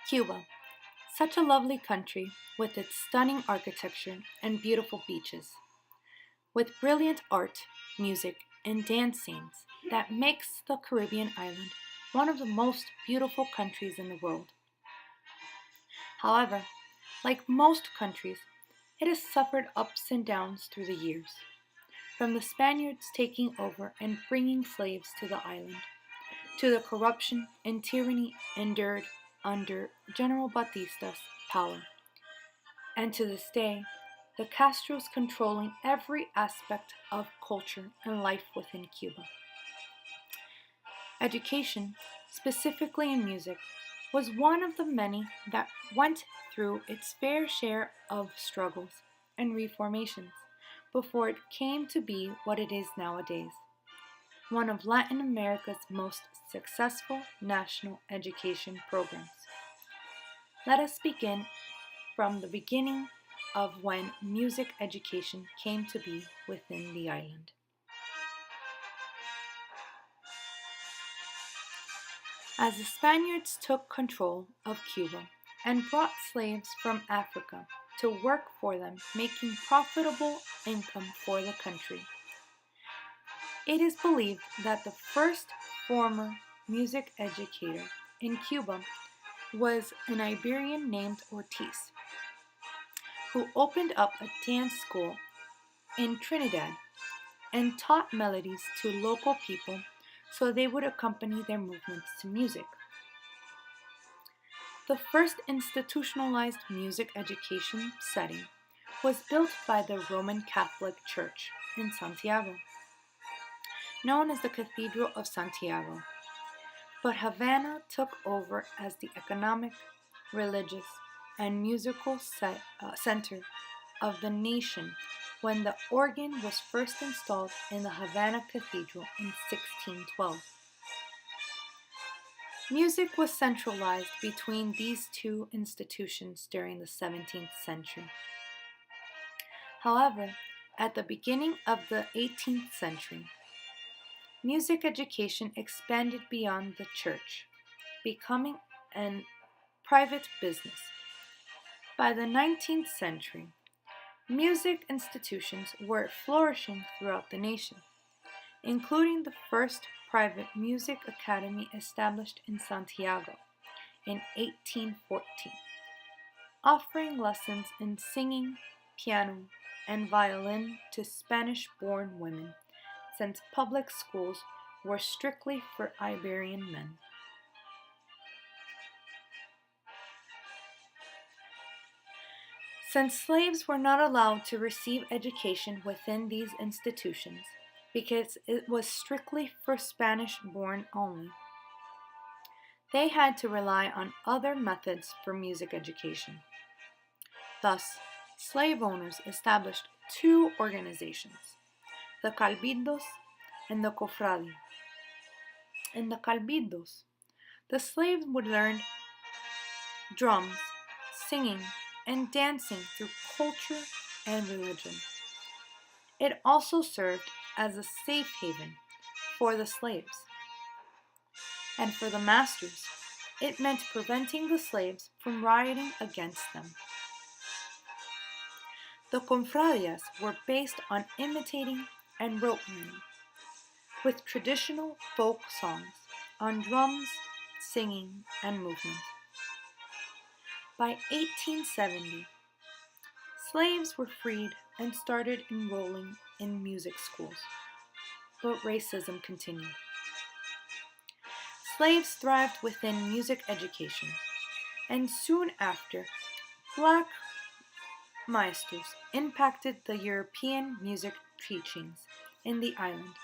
Cuba, such a lovely country with its stunning architecture and beautiful beaches, with brilliant art, music, and dance scenes that makes the Caribbean island one of the most beautiful countries in the world. However, like most countries, it has suffered ups and downs through the years, from the Spaniards taking over and bringing slaves to the island, to the corruption and tyranny endured under General Batista's power, and to this day, the Castros controlling every aspect of culture and life within Cuba. Education, specifically in music, was one of the many that went through its fair share of struggles and reformations before it came to be what it is nowadays, one of Latin America's most successful national education programs. Let us begin from the beginning of when music education came to be within the island. As the Spaniards took control of Cuba and brought slaves from Africa to work for them, making profitable income for the country, it is believed that the first former music educator in Cuba was an Iberian named Ortiz, who opened up a dance school in Trinidad and taught melodies to local people so they would accompany their movements to music. The first institutionalized music education setting was built by the Roman Catholic Church in Santiago, known as the Cathedral of Santiago, but Havana took over as the economic, religious, and musical center of the nation when the organ was first installed in the Havana Cathedral in 1612. Music was centralized between these two institutions during the 17th century. However, at the beginning of the 18th century, music education expanded beyond the church, becoming a private business. By the 19th century, music institutions were flourishing throughout the nation, including the first private music academy established in Santiago in 1814, offering lessons in singing, piano, and violin to Spanish-born women, since public schools were strictly for Iberian men. Since slaves were not allowed to receive education within these institutions, because it was strictly for Spanish-born only, they had to rely on other methods for music education. Thus, slave owners established two organizations, the Cabildos and the Cofradia. In the Cabildos, the slaves would learn drums, singing, and dancing through culture and religion. It also served as a safe haven for the slaves. And for the masters, it meant preventing the slaves from rioting against them. The confradias were based on imitating and rope learning, with traditional folk songs on drums, singing, and movement. By 1870, slaves were freed and started enrolling in music schools, but racism continued. Slaves thrived within music education, and soon after, black maestros impacted the European music teachings in the island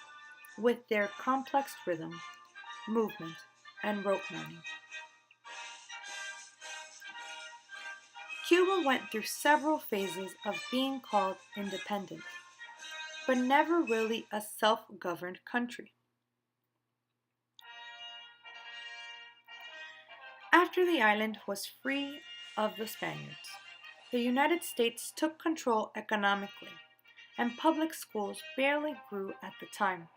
with their complex rhythm, movement, and rope learning. Cuba went through several phases of being called independent, but never really a self-governed country. After the island was free of the Spaniards, the United States took control economically, and public schools barely grew at the time.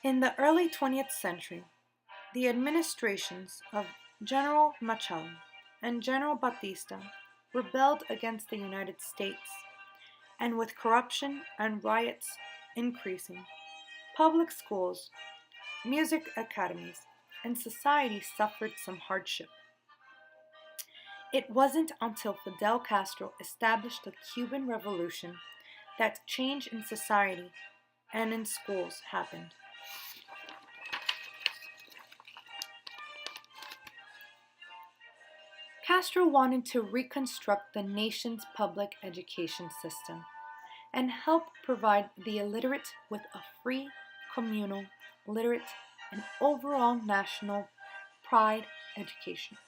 In the early 20th century, the administrations of General Machado and General Batista rebelled against the United States, and with corruption and riots increasing, public schools, music academies, and society suffered some hardship. It wasn't until Fidel Castro established the Cuban Revolution that change in society and in schools happened. Castro wanted to reconstruct the nation's public education system and help provide the illiterate with a free, communal, literate, and overall national pride education.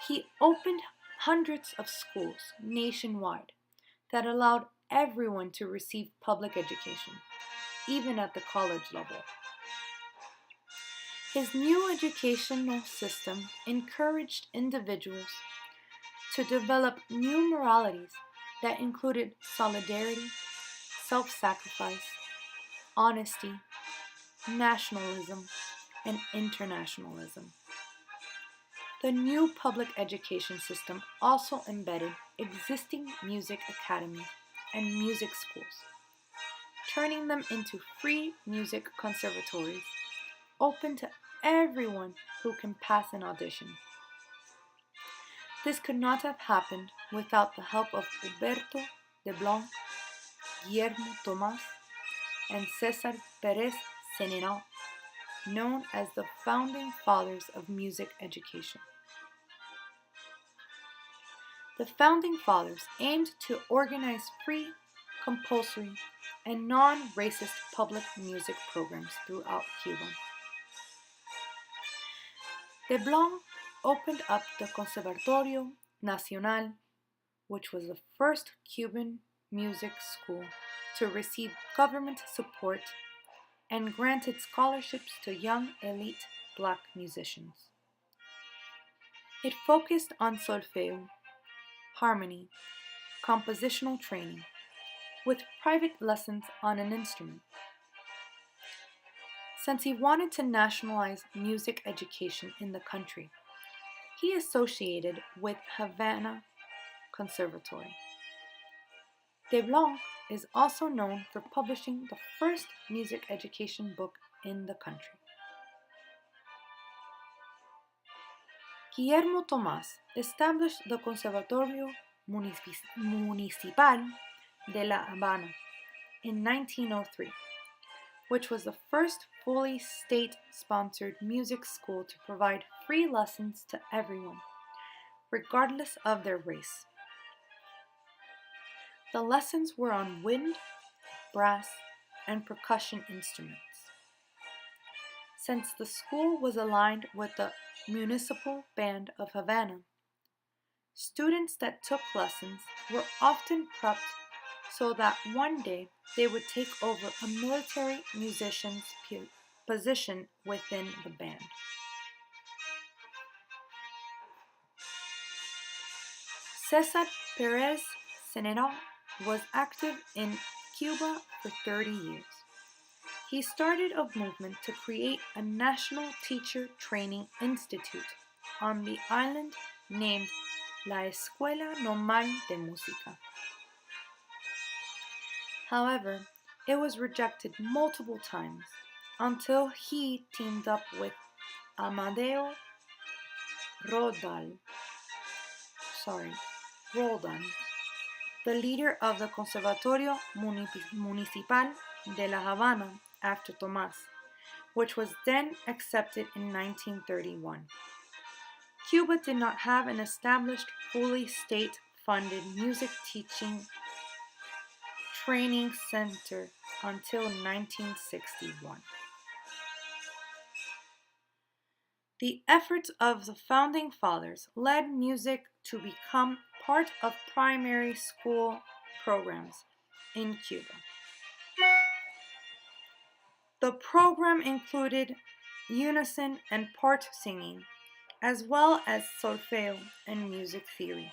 He opened hundreds of schools nationwide that allowed everyone to receive public education, even at the college level. His new educational system encouraged individuals to develop new moralities that included solidarity, self-sacrifice, honesty, nationalism, and internationalism. The new public education system also embedded existing music academies and music schools, turning them into free music conservatories open to everyone who can pass an audition. This could not have happened without the help of Humberto de Blanc, Guillermo Tomás, and César Pérez Ceneral, known as the founding fathers of music education. The founding fathers aimed to organize free, compulsory, and non-racist public music programs throughout Cuba. De Blanc opened up the Conservatorio Nacional, which was the first Cuban music school to receive government support and granted scholarships to young elite black musicians. It focused on solfeo, harmony, compositional training, with private lessons on an instrument. Since he wanted to nationalize music education in the country, he associated with Havana Conservatory. De Blanc is also known for publishing the first music education book in the country. Guillermo Tomás established the Conservatorio Municipal de La Habana in 1903, which was the first fully state-sponsored music school to provide free lessons to everyone, regardless of their race. The lessons were on wind, brass, and percussion instruments. Since the school was aligned with the Municipal Band of Havana, students that took lessons were often prepped so that one day they would take over a military musician's position within the band. César Pérez Ceneral was active in Cuba for 30 years. He started a movement to create a national teacher training institute on the island named La Escuela Normal de Música. However, it was rejected multiple times until he teamed up with Amadeo Roldan, the leader of the Conservatorio Municipal de La Habana after Tomás, which was then accepted in 1931. Cuba did not have an established, fully state-funded music teaching training center until 1961. The efforts of the founding fathers led music to become part of primary school programs in Cuba. The program included unison and part singing, as well as solfeo and music theory.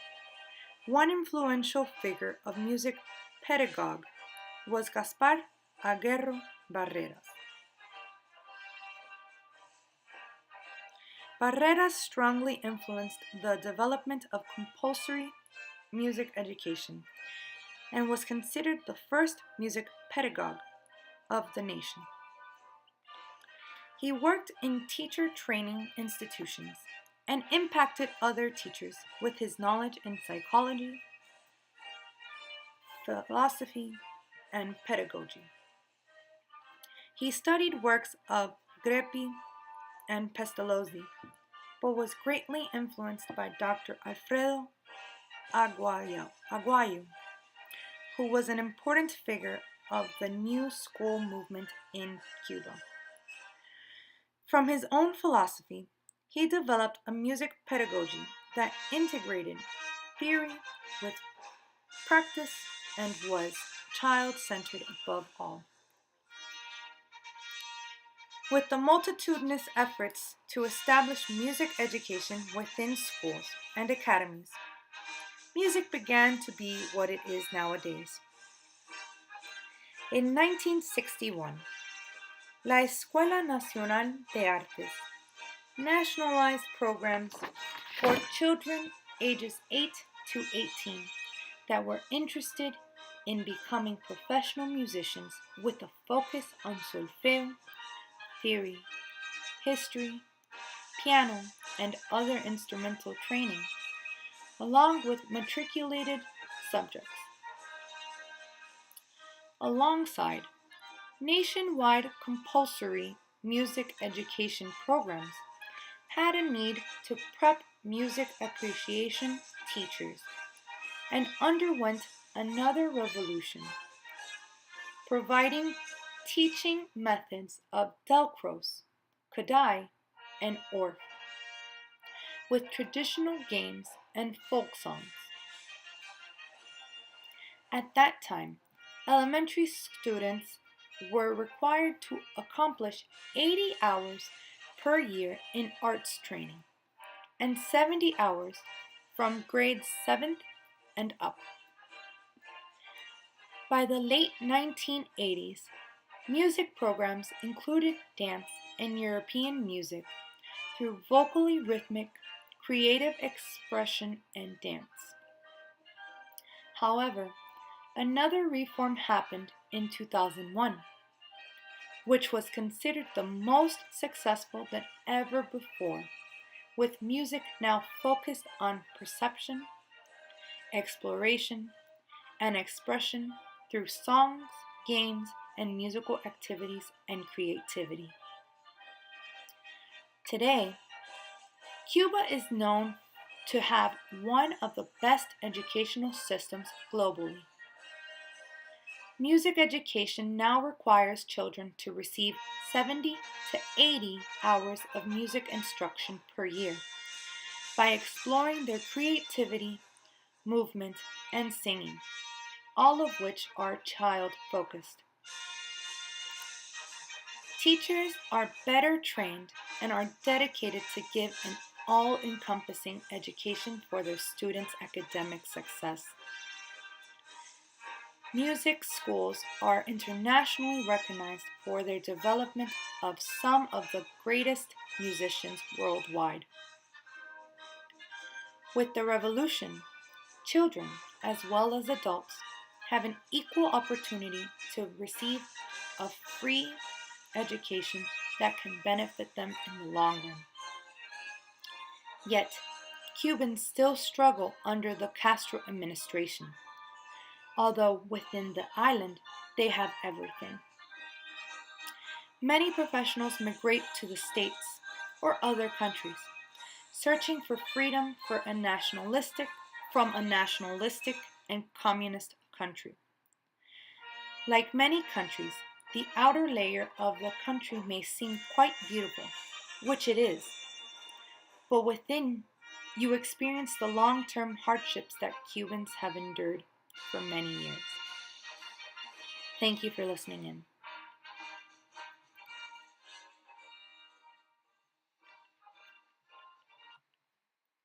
One influential figure of music pedagogue was Gaspar Aguerro Barreras. Barrera strongly influenced the development of compulsory music education and was considered the first music pedagogue of the nation. He worked in teacher training institutions and impacted other teachers with his knowledge in psychology, philosophy, and pedagogy. He studied works of Greppi and Pestalozzi, but was greatly influenced by Dr. Alfredo Aguayo, who was an important figure of the new school movement in Cuba. From his own philosophy, he developed a music pedagogy that integrated theory with practice and was child-centered above all. With the multitudinous efforts to establish music education within schools and academies, music began to be what it is nowadays. In 1961, La Escuela Nacional de Artes nationalized programs for children ages 8 to 18 that were interested in becoming professional musicians with a focus on solfeo, theory, history, piano, and other instrumental training, along with matriculated subjects. Alongside nationwide compulsory music education programs had a need to prep music appreciation teachers and underwent another revolution, providing teaching methods of Delcros, Kodály, and Orff, with traditional games and folk songs. At that time, elementary students were required to accomplish 80 hours per year in arts training and 70 hours from grade 7th and up. By the late 1980s, music programs included dance and European music through vocally rhythmic, creative expression and dance. However, another reform happened in 2001, which was considered the most successful than ever before, with music now focused on perception, exploration, and expression through songs, games, and musical activities and creativity. Today, Cuba is known to have one of the best educational systems globally. Music education now requires children to receive 70 to 80 hours of music instruction per year by exploring their creativity, movement, and singing, all of which are child-focused. Teachers are better trained and are dedicated to give an all-encompassing education for their students' academic success. Music schools are internationally recognized for their development of some of the greatest musicians worldwide. With the revolution, children, as well as adults, have an equal opportunity to receive a free education that can benefit them in the long run. Yet, Cubans still struggle under the Castro administration, although within the island they have everything. Many professionals migrate to the States or other countries, searching for freedom from a nationalistic and communist country. Like many countries, the outer layer of the country may seem quite beautiful, which it is, but within you experience the long-term hardships that Cubans have endured for many years. Thank you for listening in.